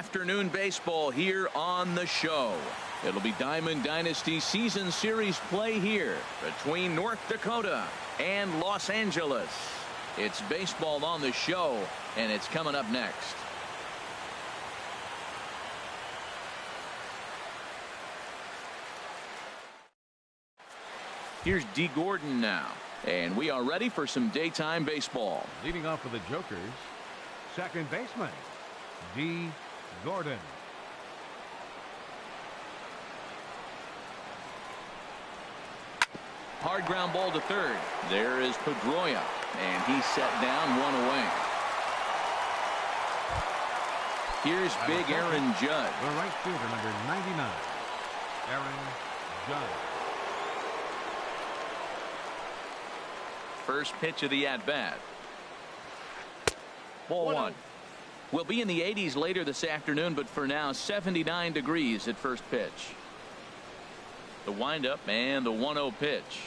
afternoon baseball here on the show. It'll be Diamond Dynasty Season Series play here between North Dakota and Los Angeles. It's baseball on the show, and it's coming up next. Here's Dee Gordon now, and we are ready for some daytime baseball. Leading off for the Jokers, second baseman, Dee Gordon. Hard ground ball to third. There is Pedroia, and he's set down, one away. Here's big Aaron Judge. The right fielder, number 99, Aaron Judge. First pitch of the at-bat. Ball one. We'll be in the 80s later this afternoon, but for now 79 degrees at first pitch. The windup and the 1-0 pitch.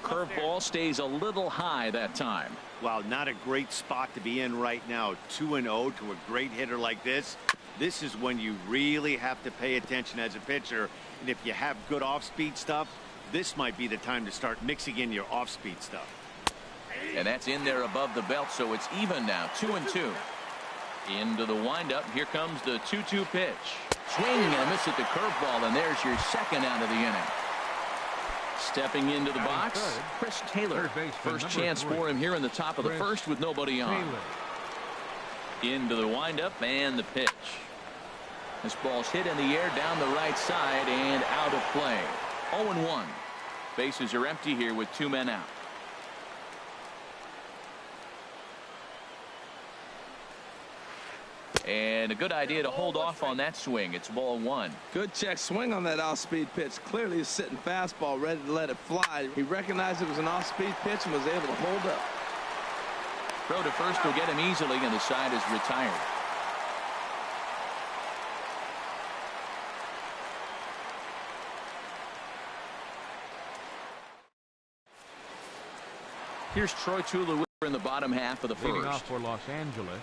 Curveball stays a little high that time. Well, not a great spot to be in right now. 2-0 to a great hitter like this. This is when you really have to pay attention as a pitcher. And if you have good off-speed stuff, this might be the time to start mixing in your off-speed stuff. And that's in there above the belt, so it's even now, 2-2. Into the windup. Here comes the 2-2 pitch. Swing and a miss at the curveball, and there's your second out of the inning. Stepping into the box, Chris Taylor. First chance for him here in the top of the first with nobody on. Into the windup and the pitch. This ball's hit in the air down the right side and out of play. 0-1. Bases are empty here with 2 men out. And a good idea to hold off on that swing. It's ball one. Good check swing on that off-speed pitch. Clearly a sitting fastball ready to let it fly. He recognized it was an off-speed pitch and was able to hold up. Throw to first will get him easily, and the side is retired. Here's Troy Tulowitzki in the bottom half of the first. Leading off for Los Angeles.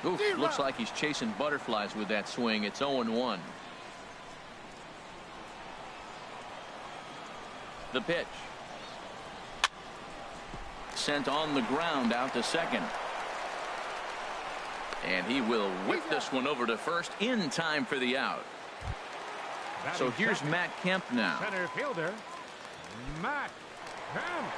Oof, looks like he's chasing butterflies with that swing. It's 0-1. The pitch. Sent on the ground out to second. And he will whip this one over to first in time for the out. So here's Matt Kemp now. Center fielder, Matt Kemp.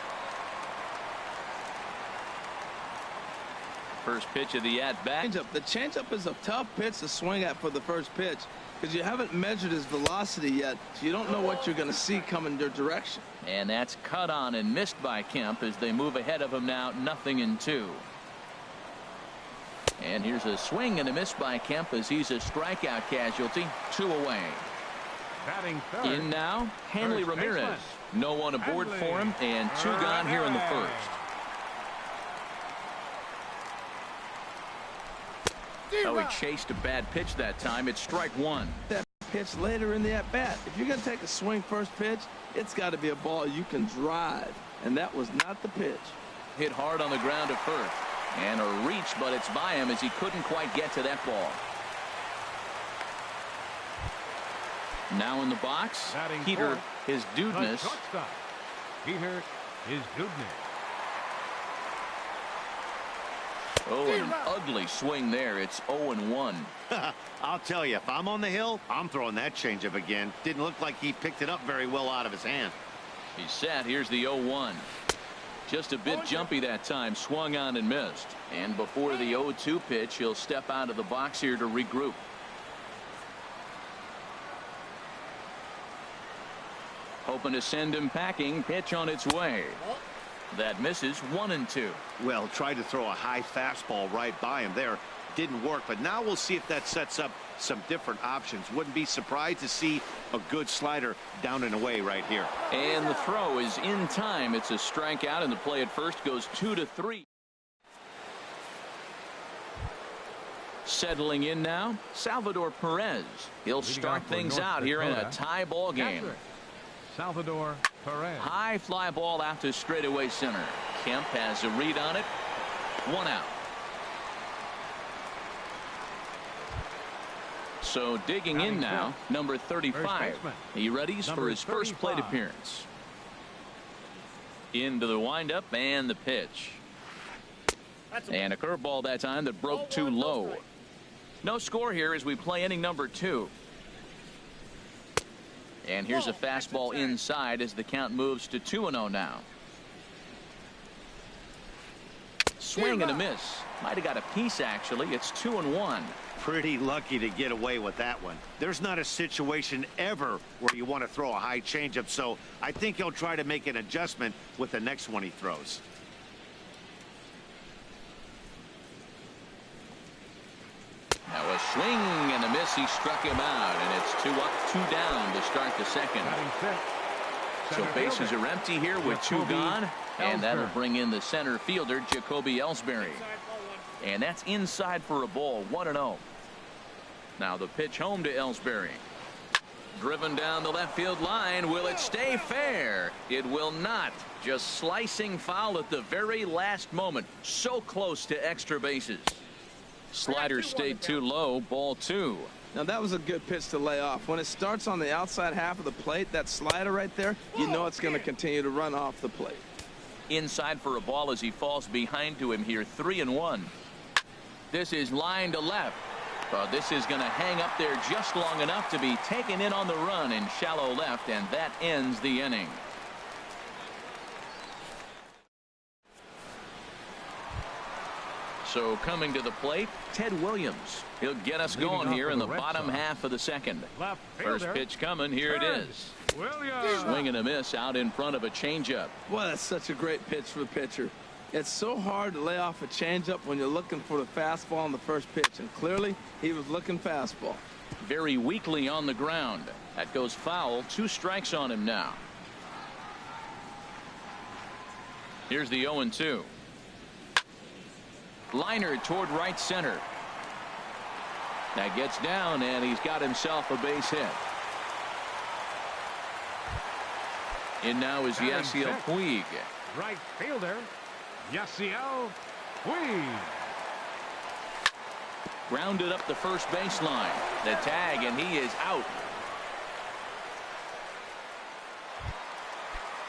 First pitch of the at-bat. The changeup is a tough pitch to swing at for the first pitch because you haven't measured his velocity yet, so you don't know what you're going to see coming your direction. And that's cut on and missed by Kemp as they move ahead of him now, 0-2. And here's a swing and a miss by Kemp as he's a strikeout casualty. 2 away. Batting third. In now, Hanley Ramirez. No one aboard for him, and 2 gone here in the first. Oh, he chased a bad pitch that time. It's strike one. That pitch later in the at-bat. If you're going to take a swing first pitch, it's got to be a ball you can drive, and that was not the pitch. Hit hard on the ground at first. And a reach, but it's by him as he couldn't quite get to that ball. Now in the box, Peter Hizdudinas. Peter Hizdudinas. Oh, an ugly swing there. It's 0-1. I'll tell you, if I'm on the hill, I'm throwing that changeup again. Didn't look like he picked it up very well out of his hand. He's set. Here's the 0-1. Just a bit jumpy that time. Swung on and missed. And before the 0-2 pitch, he'll step out of the box here to regroup. Hoping to send him packing. Pitch on its way. That misses. 1-2. Well, tried to throw a high fastball right by him there. Didn't work, but now we'll see if that sets up some different options. Wouldn't be surprised to see a good slider down and away right here. And the throw is in time. It's a strikeout, and the play at first goes 2-3. Settling in now, Salvador Perez. He'll start things out here in a tie ball game. Salvador Perez. High fly ball out to straightaway center. Kemp has a read on it. 1 out. So digging in now, number 35. He readies for his first plate appearance. Into the windup and the pitch. And a curveball that time that broke too low. No score here as we play inning number 2. And here's a fastball inside as the count moves to 2-0 now. Swing and a miss. Might have got a piece actually. It's 2-1. Pretty lucky to get away with that one. There's not a situation ever where you want to throw a high changeup, so I think he'll try to make an adjustment with the next one he throws. Now a swing and a miss. He struck him out, and it's 2 up, 2 down to start the second. So bases are empty here with 2 gone, and that'll bring in the center fielder, Jacoby Ellsbury. And that's inside for a ball, 1-0. Now the pitch home to Ellsbury. Driven down the left field line. Will it stay fair? It will not. Just slicing foul at the very last moment. So close to extra bases. Slider stayed too low, ball 2. Now that was a good pitch to lay off. When it starts on the outside half of the plate, that slider right there, you know it's going to continue to run off the plate. Inside for a ball as he falls behind to him here, 3-1. This is line to left. This is going to hang up there just long enough to be taken in on the run in shallow left, and that ends the inning. So coming to the plate, Ted Williams. He'll get us going here in the bottom half of the second. First pitch coming. Here it is. Swing and a miss out in front of a changeup. Boy, that's such a great pitch for the pitcher. It's so hard to lay off a changeup when you're looking for the fastball on the first pitch, and clearly he was looking fastball. Very weakly on the ground. That goes foul. 2 strikes on him now. Here's the 0-2. Liner toward right center. That gets down, and he's got himself a base hit. And now is Yasiel Puig. Right fielder, Yasiel Puig. Grounded up the first baseline. The tag, and he is out.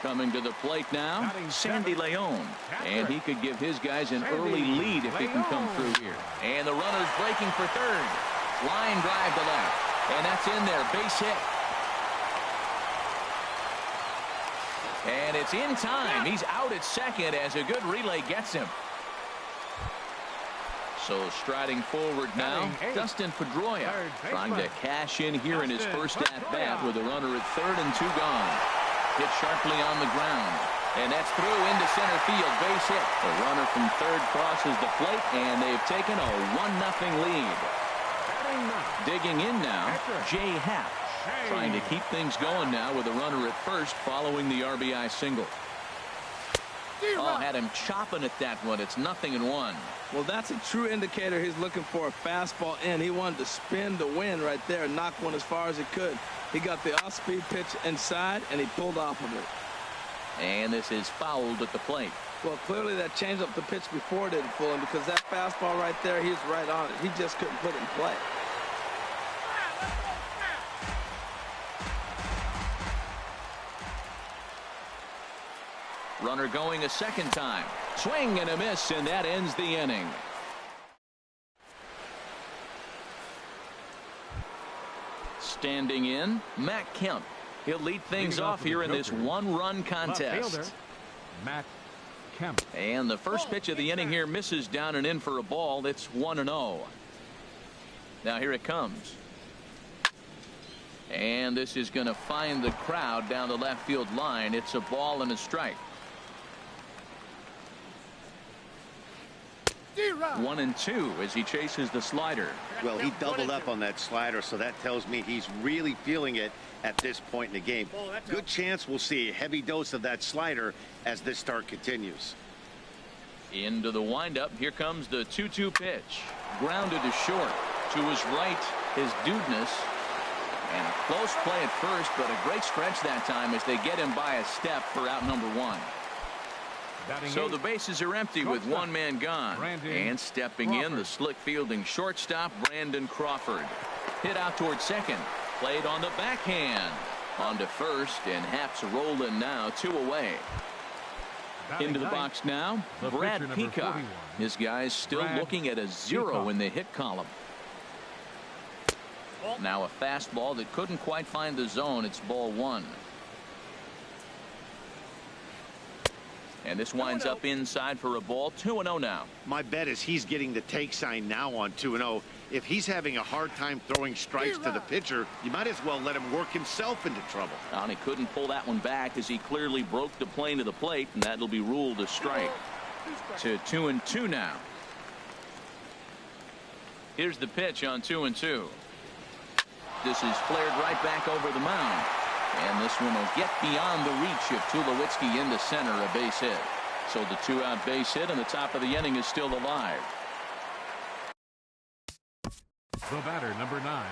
Coming to the plate now, Sandy Leon. And he could give his guys an early lead if he can come through here. And the runner's breaking for third. Line drive to left. And that's in there. Base hit. And it's in time. He's out at second as a good relay gets him. So striding forward now, Dustin Pedroia trying to cash in here in his first at-bat with a runner at third and 2 gone. Hit sharply on the ground. And that's through into center field. Base hit. The runner from third crosses the plate, and they've taken a 1-0 lead. Digging in now, Jay Happ. Trying to keep things going now with a runner at first following the RBI single. Oh, had him chopping at that one. It's 0-1. Well, that's a true indicator he's looking for a fastball in. He wanted to spin to win right there and knock one as far as he could. He got the off-speed pitch inside, and he pulled off of it. And this is fouled at the plate. Well, clearly that changeup the pitch before didn't fool him, because that fastball right there, he's right on it. He just couldn't put it in play. Runner going a second time. Swing and a miss, and that ends the inning. Standing in, Matt Kemp. He'll lead things off here in this 1-run contest. Matt Kemp. And the first pitch of the inning here misses down and in for a ball. It's 1-0. Now here it comes. And this is going to find the crowd down the left field line. It's a ball and a strike. 1-2 as he chases the slider. Well, he doubled up on that slider, so that tells me he's really feeling it at this point in the game. Good chance we'll see a heavy dose of that slider as this start continues. Into the windup. Here comes the 2-2 pitch. Grounded to short. To his right is Dudeness. And a close play at first, but a great stretch that time as they get him by a step for out number 1. So the bases are empty with 1 man gone. And stepping in, the slick fielding shortstop, Brandon Crawford. Hit out towards second. Played on the backhand. On to first, and Haps rolling now, 2 away. Into the box now, Brad Peacock. This guy's still looking at a 0 in the hit column. Now a fastball that couldn't quite find the zone. It's ball 1. And this winds up inside for a ball. 2-0 now. My bet is he's getting the take sign now on 2-0. If he's having a hard time throwing strikes to the pitcher, you might as well let him work himself into trouble. And he couldn't pull that one back as he clearly broke the plane to the plate, and that'll be ruled a strike. To 2-2 now. Here's the pitch on 2-2. This is flared right back over the mound. And this one will get beyond the reach of Tulowitzki into center, a base hit. So the 2-out base hit, and the top of the inning is still alive. The batter, number 9,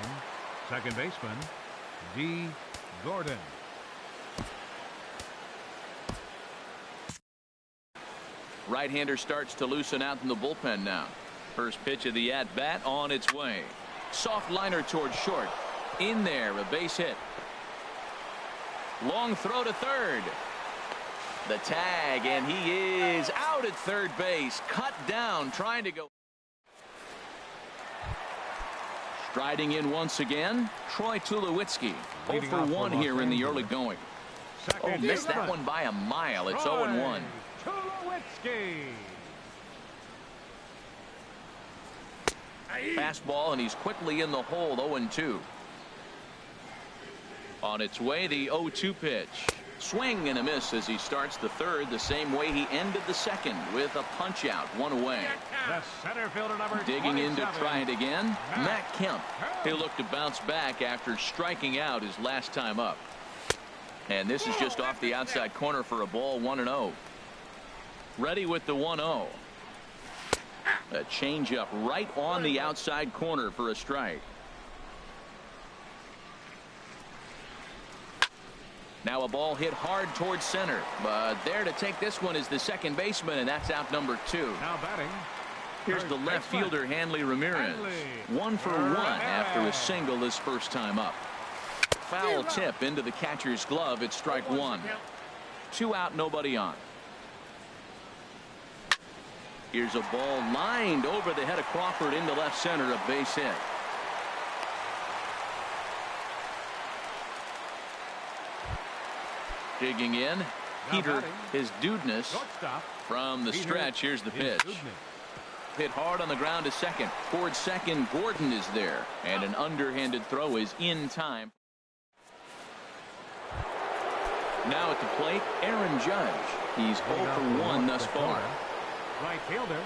second baseman, D. Gordon. Right-hander starts to loosen out in the bullpen now. First pitch of the at-bat on its way. Soft liner towards short. In there, a base hit. Long throw to third. The tag, and he is out at third base. Cut down, trying to go. Striding in once again, Troy Tulowitzki. 0 for 1 here in the early going. Oh, missed that one by a mile. It's 0-1. Tulowitzki. Fastball, and he's quickly in the hole. 0-2. On its way, the 0-2 pitch. Swing and a miss as he starts the third the same way he ended the second, with a punch out, 1 away. The center fielder, number Digging in to 27, try it again, Matt Kemp. He'll look to bounce back after striking out his last time up. And this is just off the outside corner for a ball, 1-0. Ready with the 1-0. A changeup right on the outside corner for a strike. Now a ball hit hard towards center, but there to take this one is the second baseman, and that's out number 2. Now batting. Here's the left fielder, Hanley Ramirez. 1 for 1 after a single his first time up. Foul tip into the catcher's glove. It's strike 1. 2 out, nobody on. Here's a ball lined over the head of Crawford into left center, a base hit. Digging in, Peter his Dudness from the stretch. Here's the pitch. Hit hard on the ground to second. Towards second, Gordon is there, and an underhanded throw is in time. Now at the plate, Aaron Judge. He's 0 for 1 thus far. Right fielder,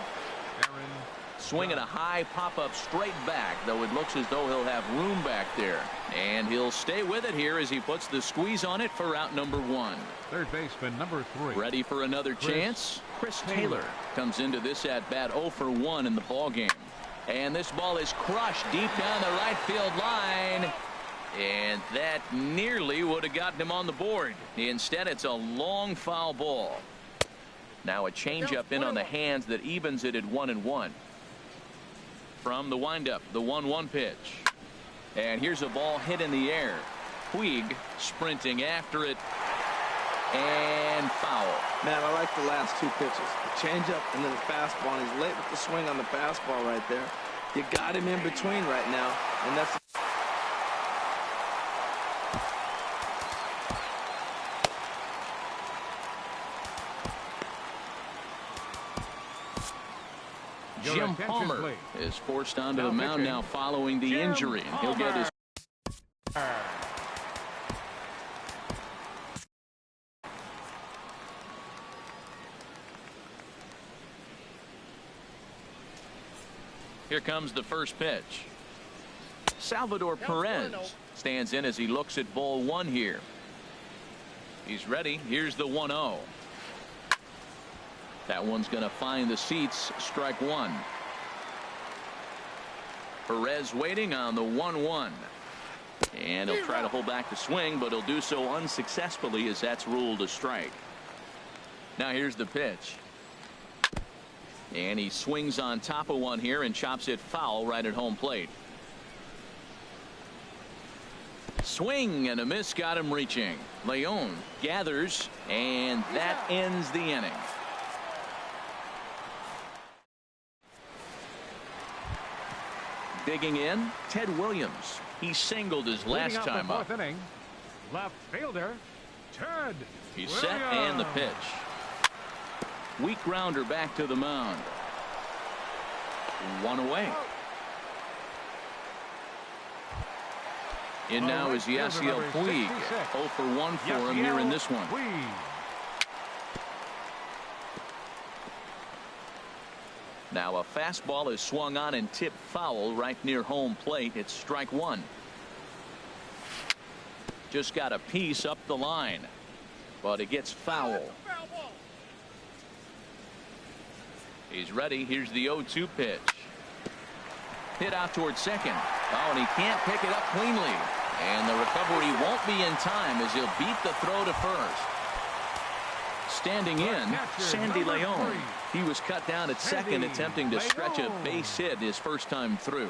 Aaron. Swinging a high pop-up straight back, though it looks as though he'll have room back there. And he'll stay with it here as he puts the squeeze on it for out number 1. Third baseman, number 3. Ready for another chance? Chris Taylor comes into this at-bat 0 for 1 in the ballgame. And this ball is crushed deep down the right field line. And that nearly would have gotten him on the board. Instead, it's a long foul ball. Now a changeup in on the hands that evens it at 1-1. From the windup, the 1-1 pitch. And here's a ball hit in the air. Puig sprinting after it. And foul. Man, I like the last 2 pitches. The changeup and then the fastball. And he's late with the swing on the fastball right there. You got him in between right now. And that's... Jim Palmer is forced onto the mound now following the injury. And he'll get his. Here comes the first pitch. Salvador Perez stands in as he looks at ball 1 here. He's ready. Here's the 1-0. That one's going to find the seats. Strike 1. Perez waiting on the 1-1. And he'll try to hold back the swing, but he'll do so unsuccessfully as that's ruled a strike. Now here's the pitch. And he swings on top of one here and chops it foul right at home plate. Swing and a miss got him reaching. Leon gathers, and that ends the inning. Digging in, Ted Williams. He singled his last time up. Inning, left fielder, Ted He's Williams. set and the pitch. Weak grounder back to the mound. One away. In now is Yasiel Puig. 0 for 1 for him here in this one. Now a fastball is swung on and tipped foul right near home plate. It's strike one. Just got a piece up the line, but it gets foul. He's ready. Here's the 0-2 pitch. Hit out towards second. Oh, and he can't pick it up cleanly. And the recovery won't be in time as he'll beat the throw to first. Standing in, Sandy Leon. He was cut down at second, attempting to stretch a base hit his first time through.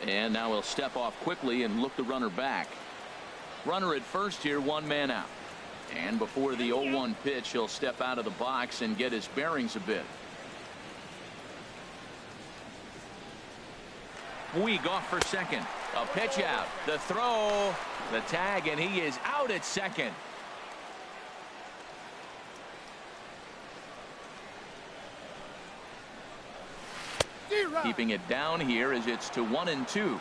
And now he'll step off quickly and look the runner back. Runner at first here, one man out. And before the 0-1 pitch, he'll step out of the box and get his bearings a bit. Puig off for second. A pitch out. The throw. The tag, and he is out at second. Keeping it down here as it's to 1-2.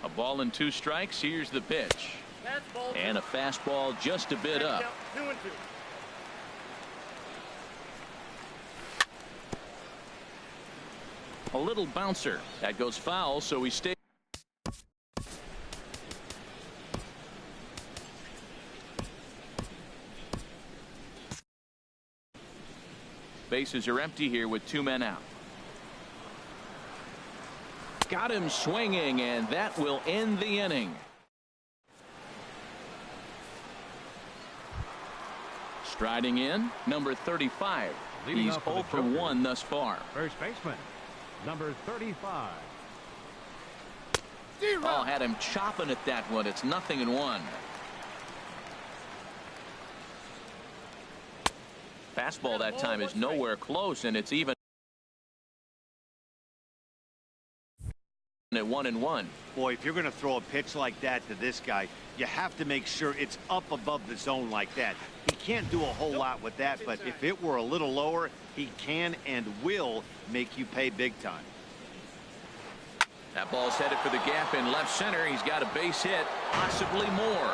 A ball and 2 strikes. Here's the pitch. And a fastball just a bit up. 2-2. A little bouncer. That goes foul, so he stays. Bases are empty here with 2 men out. Got him swinging, and that will end the inning. Striding in, number 35. He's 0 for 1 thus far. First baseman, number 35. Oh, had him chopping at that one. It's 0-1. Fastball that time is nowhere close, and it's even at 1-1. Boy, if you're going to throw a pitch like that to this guy, you have to make sure it's up above the zone like that. He can't do a whole lot with that, but if it were a little lower, he can and will make you pay big time. That ball's headed for the gap in left center. He's got a base hit, possibly more.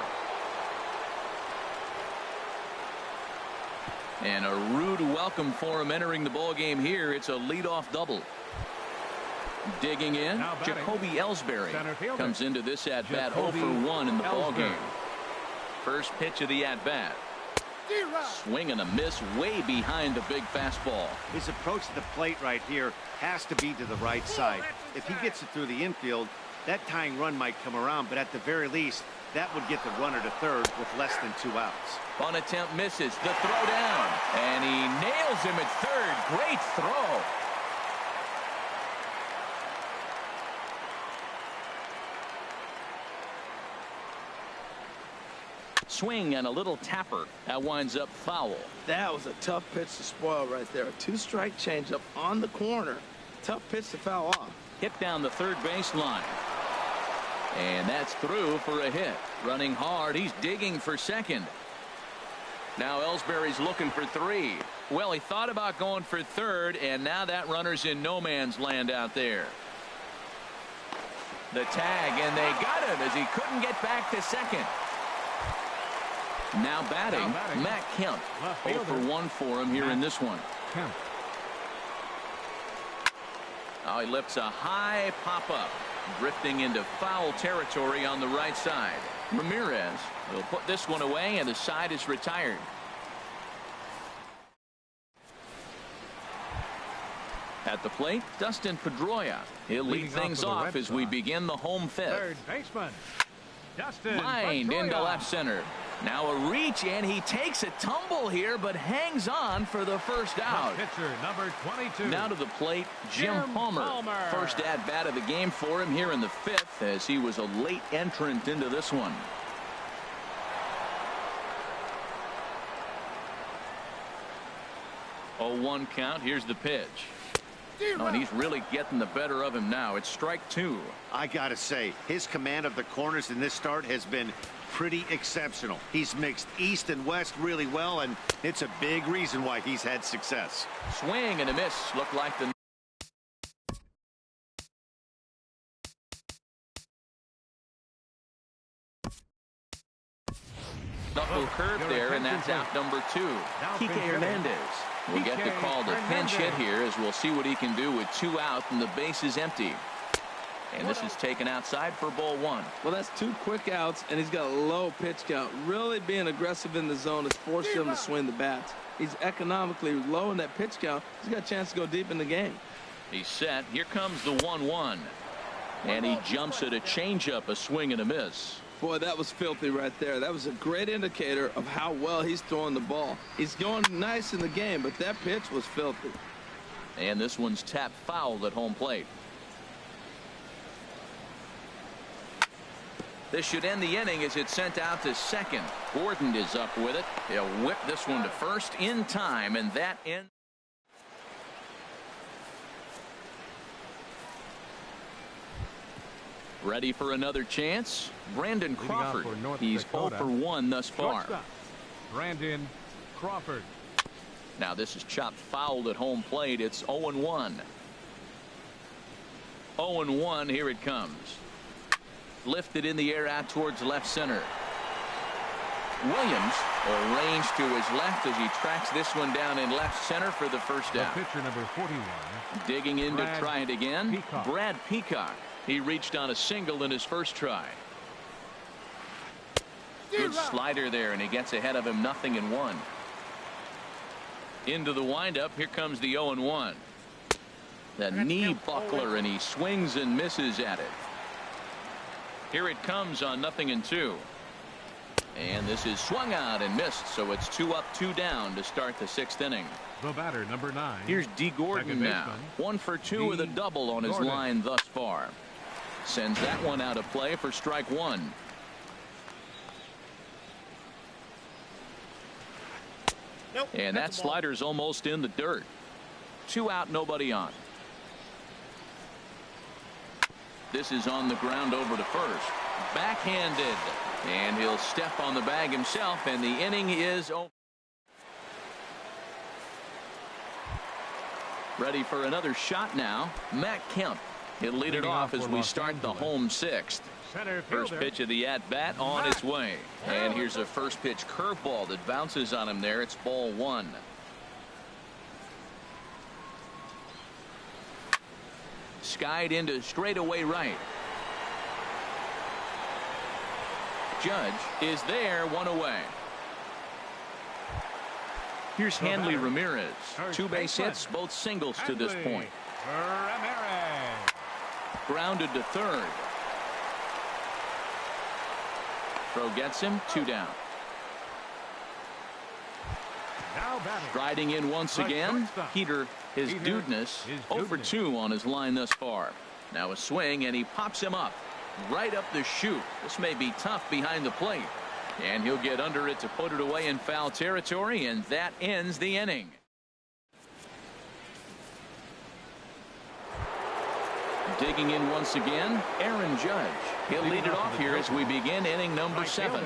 And a rude welcome for him entering the ball game here. It's a leadoff double. Digging in, Jacoby Ellsbury comes into this at bat 0 for 1 in the ball game. First pitch of the at bat. Swing and a miss way behind the big fastball. His approach to the plate right here has to be to the right side. If he gets it through the infield, that tying run might come around, but at the very least, that would get the runner to third with less than 2 outs. On attempt misses. The throw down. And he nails him at third. Great throw. Swing and a little tapper. That winds up foul. That was a tough pitch to spoil right there. A 2-strike changeup on the corner. Tough pitch to foul off. Hit down the third baseline. And that's through for a hit. Running hard. He's digging for second. Now Ellsbury's looking for 3. Well, he thought about going for third, and now that runner's in no man's land out there. The tag, and they got him as he couldn't get back to second. Now batting, Matt Kemp. 0 for 1 for him here in this one. Kemp. Oh, he lifts a high pop-up, drifting into foul territory on the right side. Ramirez will put this one away, and the side is retired. At the plate, Dustin Pedroia. He'll lead things off as we begin the home fifth. Third baseman, Dustin Lined Pedroia. into left center. Now a reach, and he takes a tumble here, but hangs on for the first out. Pitcher number 22. Now to the plate, Jim Palmer. First at bat of the game for him here in the 5th, as he was a late entrant into this one. Oh, 1 count. Here's the pitch. Oh, and he's really getting the better of him now. It's strike 2. I gotta say, his command of the corners in this start has been pretty exceptional. He's mixed east and west really well, and it's a big reason why he's had success. Swing and a miss. Looked like the knuckle curve there, and that's out number 2. Kike Hernandez will get the call to pinch hit here, as we'll see what he can do with 2 out and the base is empty. And this is taken outside for ball 1. Well, that's 2 quick outs, and he's got a low pitch count. Really being aggressive in the zone has forced him to swing the bats. He's economically low in that pitch count. He's got a chance to go deep in the game. He's set. Here comes the 1-1. And he jumps at a changeup, a swing and a miss. Boy, that was filthy right there. That was a great indicator of how well he's throwing the ball. He's going nice in the game, but that pitch was filthy. And this one's tapped foul at home plate. This should end the inning as it's sent out to second. Gordon is up with it. He'll whip this one to first in time, and that ends. Ready for another chance? Brandon Crawford. He's 0 for 1 thus far. Brandon Crawford. Now this is chopped foul at home plate. It's 0-1. 0-1. Here it comes. Lifted in the air out towards left center. Williams arranged to his left as he tracks this one down in left center for the first out. Pitcher number 41. Digging in to try it again. Peacock. Brad Peacock. He reached on a single in his first try. Good slider there, and he gets ahead of him 0-1. Into the windup. Here comes the 0-1. The knee buckler, and he swings and misses at it. Here it comes on 0-2. And this is swung out and missed, so it's 2 up, 2 down to start the 6th inning. The batter, number 9. Here's D. Gordon now. 1 for 2 with a double on his line thus far. Sends that one out of play for strike 1. Nope, and that slider's almost in the dirt. 2 out, nobody on. This is on the ground over to first. Backhanded. And he'll step on the bag himself, and the inning is over. Ready for another shot now. Matt Kemp. He'll lead it off as we start the home 6th. First pitch of the at-bat on its way. And here's a first pitch curveball that bounces on him there. It's ball 1. Skied into straightaway right. Judge is there, 1 away. Here's Hanley Ramirez. 2 base hits, both singles to this point. Grounded to third. Throw gets him, 2 down. Striding in once again. Peter, his Dudeness, 0 for 2 on his line thus far. Now a swing, and he pops him up. Right up the chute. This may be tough behind the plate. And he'll get under it to put it away in foul territory, and that ends the inning. Digging in once again, Aaron Judge. He'll lead it off here as we begin inning number 7.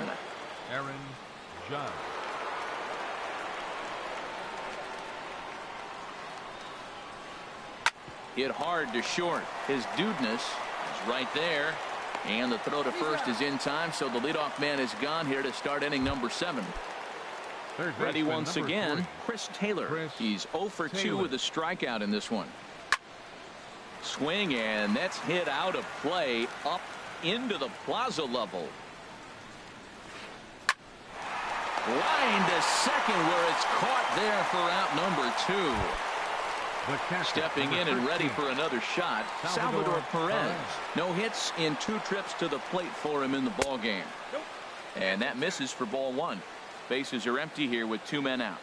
Aaron Judge. Hit hard to short. His Dudeness is right there. And the throw to first is in time, so the leadoff man is gone here to start inning number 7. Ready once again, Chris Taylor. He's 0 for 2 with a strikeout in this one. Swing, and that's hit out of play up into the plaza level. Line to second, where it's caught there for out number 2. Stepping in and ready for another shot, Salvador Perez. No hits in 2 trips to the plate for him in the ballgame. And that misses for ball one. Bases are empty here with 2 men out.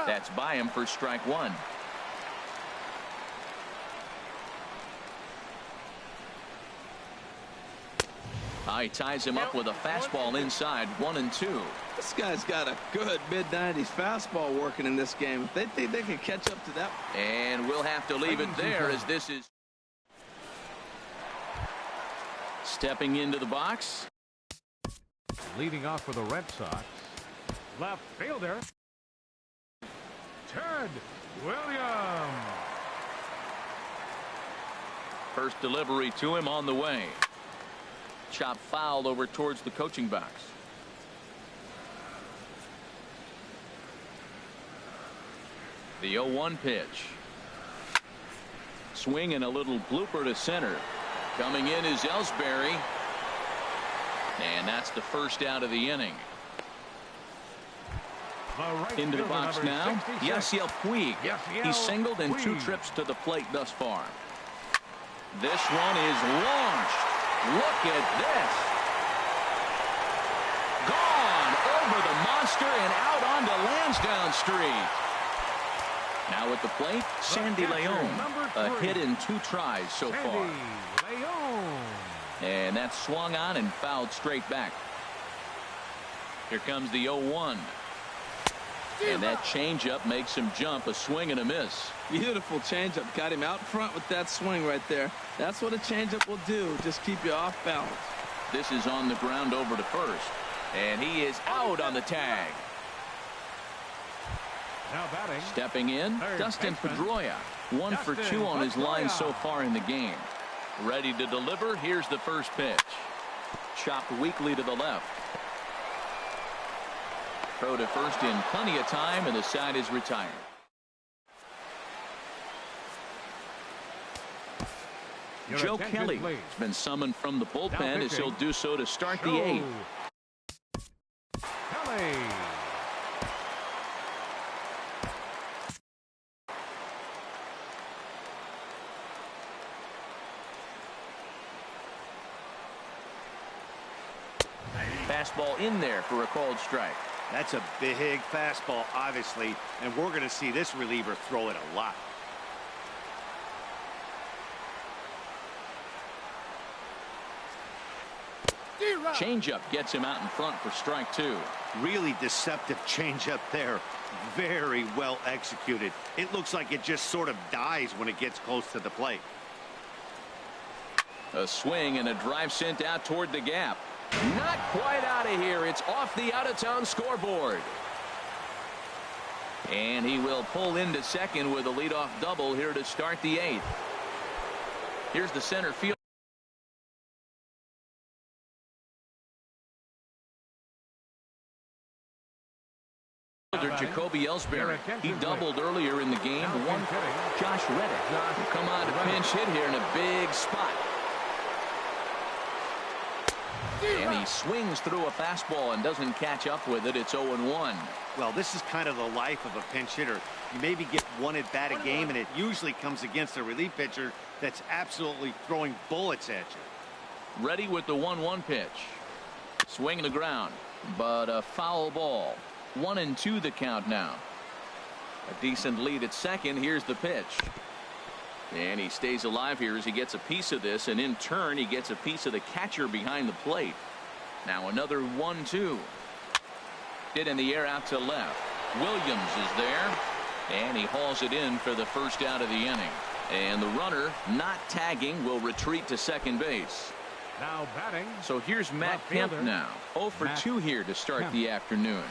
That's by him for strike one. He ties him up with a fastball inside, 1-2. This guy's got a good mid-90s fastball working in this game. If they think they can catch up to that. And we'll have to leave it there as this is stepping into the box. Leading off for the Red Sox, left fielder, Ted Williams. First delivery to him on the way. Chop foul over towards the coaching box. The 0-1 pitch. Swing and a little blooper to center. Coming in is Ellsbury. And that's the first out of the inning. Into the box now, Yasiel Puig. He's singled in 2 trips to the plate thus far. This one is launched. Look at this. Gone over the monster and out onto Lansdowne Street. Now at the plate, Sandy Leon. A hit in 2 tries so far. And that's swung on and fouled straight back. Here comes the 0-1. And that changeup makes him jump. A swing and a miss. Beautiful changeup. Got him out front with that swing right there. That's what a changeup will do. Just keep you off balance. This is on the ground over to first. And he is out on the tag. Now batting. Stepping in, Dustin Pedroia. 1 for 2 on his line so far in the game. Ready to deliver. Here's the first pitch. Chopped weakly to the left. Throw to first in plenty of time, and the side is retired. Joe Kelly has been summoned from the bullpen as he'll do so to start the 8th. Kelly. Fastball in there for a called strike. That's a big fastball, obviously, and we're going to see this reliever throw it a lot. Changeup gets him out in front for strike 2. Really deceptive changeup there. Very well executed. It looks like it just sort of dies when it gets close to the plate. A swing and a drive sent out toward the gap. Not quite out of here. It's off the out-of-town scoreboard. And he will pull into second with a leadoff double here to start the 8th. Here's the center field. Jacoby Ellsbury. He doubled earlier in the game. Josh Reddick will come on to pinch hit here in a big spot. And he swings through a fastball and doesn't catch up with it. It's 0-1. Well, this is kind of the life of a pinch hitter. You maybe get 1 at bat a game, and it usually comes against a relief pitcher that's absolutely throwing bullets at you. Ready with the 1-1 pitch. Swing the ground, but a foul ball. 1-2 the count now. A decent lead at second. Here's the pitch. And he stays alive here as he gets a piece of this, and in turn he gets a piece of the catcher behind the plate. Now another 1-2. Hit in the air out to left. Williams is there, and he hauls it in for the first out of the inning. And the runner, not tagging, will retreat to second base. Now batting. So here's Matt Kemp now. 0 for 2 here to start the afternoon.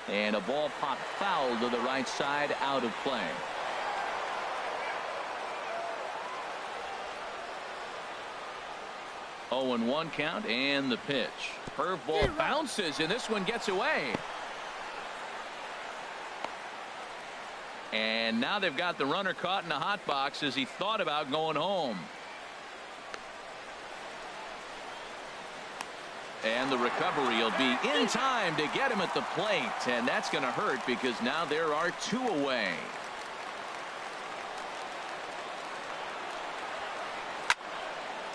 And a ball popped foul to the right side, out of play. Oh, 0-1 count, and the pitch. Curveball bounces, and this one gets away. And now they've got the runner caught in the hot box as he thought about going home. And the recovery will be in time to get him at the plate, and that's going to hurt because now there are 2 away.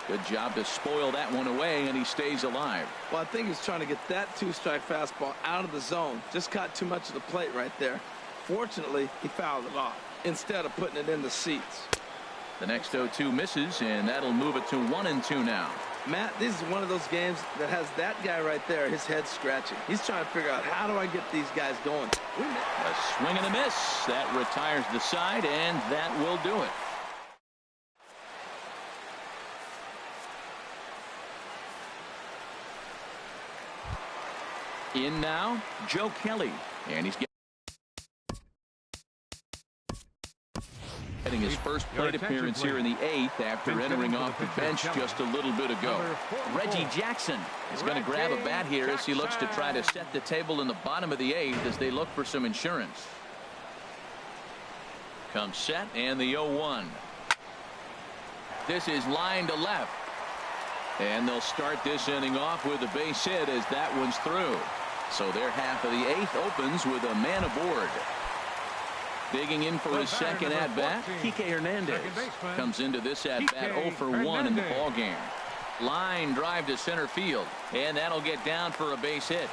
Good job to spoil that one away, and he stays alive. Well, I think he's trying to get that two-strike fastball out of the zone. Just caught too much of the plate right there. Fortunately, he fouled it off instead of putting it in the seats. The next 0-2 misses, and that'll move it to 1-2 now. Matt, this is one of those games that has that guy right there, his head scratching. He's trying to figure out, how do I get these guys going? A swing and a miss. That retires the side, and that will do it. In now, Joe Kelly, and he's getting his first plate appearance here in the 8th after entering off the bench just a little bit ago. Reggie Jackson is going to grab a bat here as he looks to try to set the table in the bottom of the 8th as they look for some insurance. Comes set, and the 0-1. This is line to left. And they'll start this inning off with a base hit as that one's through. So their half of the 8th opens with a man aboard. Digging in for his second at-bat, Kike Hernandez comes into this at-bat 0 for 1 in the ballgame. Line drive to center field, and that'll get down for a base hit.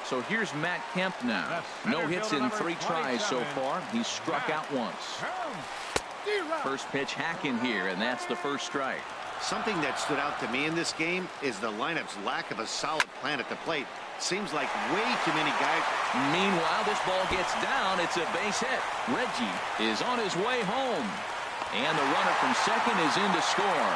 So here's Matt Kemp now. No hits in 3 tries so far. He's struck out once. First pitch hack in here, and that's the first strike. Something that stood out to me in this game is the lineup's lack of a solid plan at the plate. Seems like way too many guys. Meanwhile, this ball gets down. It's a base hit. Reggie is on his way home. And the runner from second is in to score.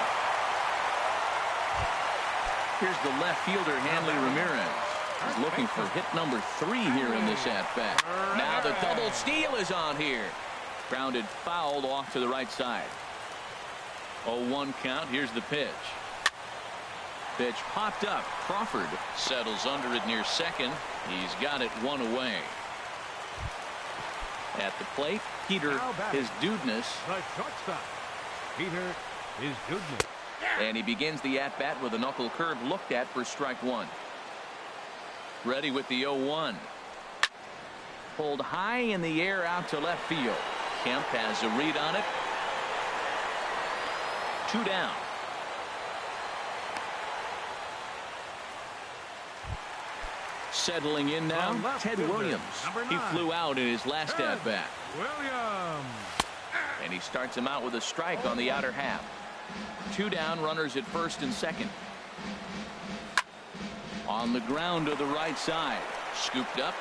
Here's the left fielder, Hanley Ramirez. He's looking for hit number 3 here in this at-bat. Now the double steal is on here. Grounded fouled off to the right side. 0-1 count. Here's the pitch. Pitch popped up. Crawford settles under it near second. He's got it 1 away. At the plate, Peter Hizdudinas. The shortstop, Peter Hizdudinas. And he begins the at-bat with a knuckle curve looked at for strike 1. Ready with the 0-1. Pulled high in the air out to left field. Kemp has a read on it. 2 down. Settling in now, Ted Williams. He flew out in his last at-bat. Williams. And he starts him out with a strike on the outer half. 2 down, runners at first and second. On the ground to the right side. Scooped up.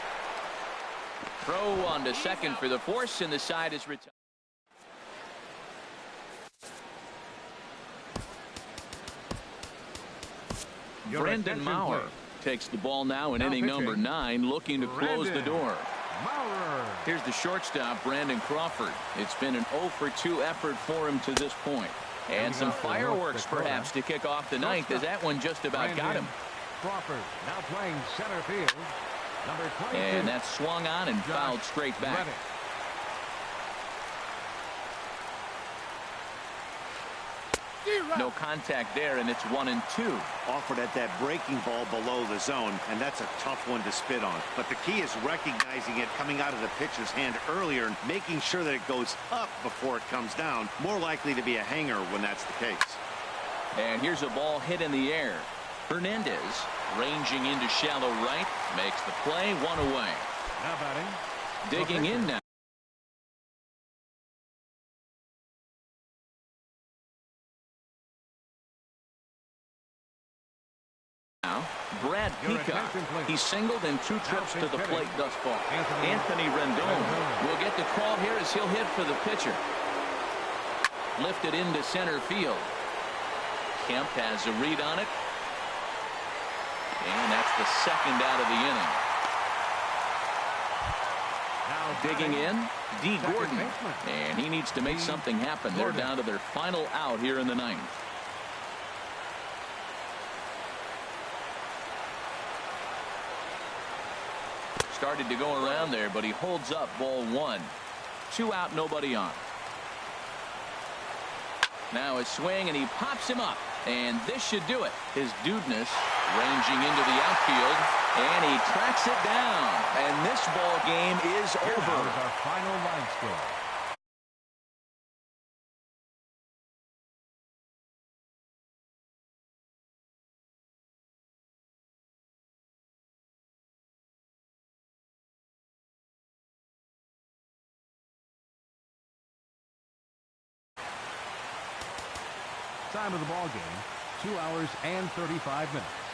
Throw on to second for the force, and the side is retired. Brandon Maurer takes the ball now in inning number 9, looking to close the door. Here's the shortstop, Brandon Crawford. It's been an 0 for 2 effort for him to this point. And some fireworks perhaps to kick off the 9th, as that one just about got him. Crawford now playing center field. Number 22. And that's swung on and fouled straight back. No contact there, and it's 1-2. Offered at that breaking ball below the zone, and that's a tough one to spit on. But the key is recognizing it coming out of the pitcher's hand earlier and making sure that it goes up before it comes down. More likely to be a hanger when that's the case. And here's a ball hit in the air. Hernandez ranging into shallow right, makes the play, 1 away. Now batting. Digging in now. Brad Peacock. He singled in 2 trips to the plate thus far. Anthony Rendon will get the call here as he'll hit for the pitcher. Lifted into center field. Kemp has a read on it. And that's the second out of the inning. Digging in, D. Gordon. And he needs to make something happen. They're down to their final out here in the 9th. Started to go around there, but he holds up ball 1. 2 out, nobody on. Now a swing, and he pops him up. And this should do it. Hizdudinas ranging into the outfield, and he tracks it down. And this ball game is over. Our final line score. Time of the ball game, 2 hours and 35 minutes.